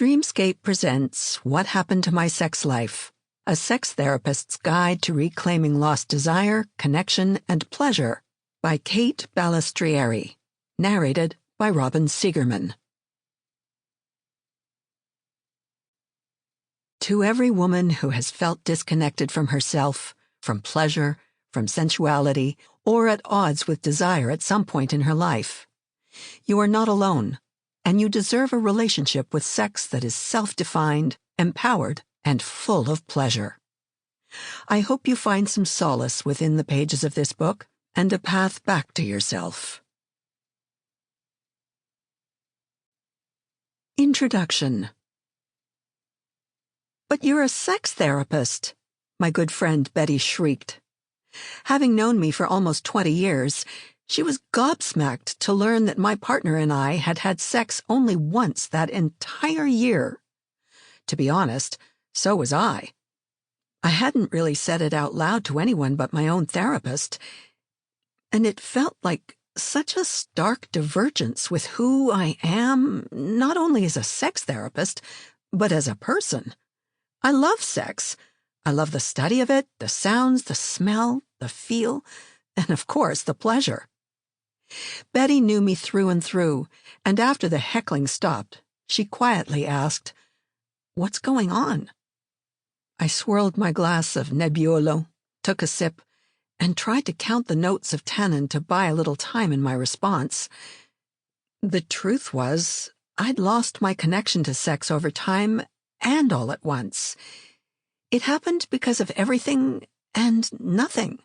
Dreamscape presents What Happened to My Sex Life, a sex therapist's guide to reclaiming lost desire, connection, and pleasure by Kate Balestrieri, narrated by Robin Segerman. To every woman who has felt disconnected from herself, from pleasure, from sensuality, or at odds with desire at some point in her life, you are not alone, and you deserve a relationship with sex that is self-defined, empowered, and full of pleasure. I hope you find some solace within the pages of this book and a path back to yourself. Introduction. "But you're a sex therapist," my good friend Betty shrieked. Having known me for almost 20 years, she was gobsmacked to learn that my partner and I had had sex only once that entire year. To be honest, so was I. I hadn't really said it out loud to anyone but my own therapist, and it felt like such a stark divergence with who I am, not only as a sex therapist, but as a person. I love sex. I love the study of it, the sounds, the smell, the feel, and of course the pleasure. Betty knew me through and through, and after the heckling stopped, she quietly asked, "What's going on?" I swirled my glass of Nebbiolo, took a sip, and tried to count the notes of tannin to buy a little time in my response. The truth was, I'd lost my connection to sex over time and all at once. It happened because of everything and nothing.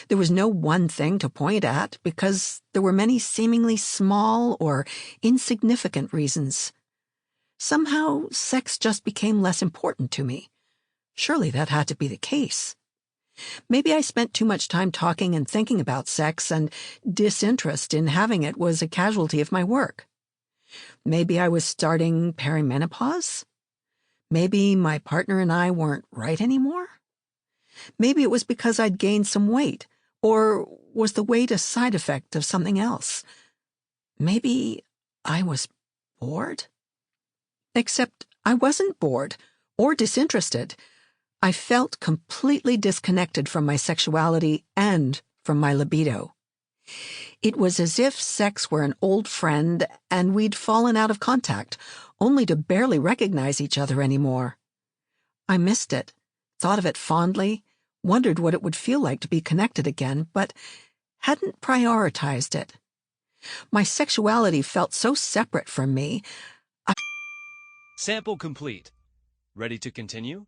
There was no one thing to point at because there were many seemingly small or insignificant reasons. Somehow, sex just became less important to me. Surely that had to be the case. Maybe I spent too much time talking and thinking about sex, and disinterest in having it was a casualty of my work. Maybe I was starting perimenopause. Maybe my partner and I weren't right anymore. Maybe it was because I'd gained some weight, or was the weight a side effect of something else? Maybe I was bored? Except I wasn't bored or disinterested. I felt completely disconnected from my sexuality and from my libido. It was as if sex were an old friend and we'd fallen out of contact, only to barely recognize each other anymore. I missed it, thought of it fondly, wondered what it would feel like to be connected again, but hadn't prioritized it. My sexuality felt so separate from me. Sample complete. Ready to continue?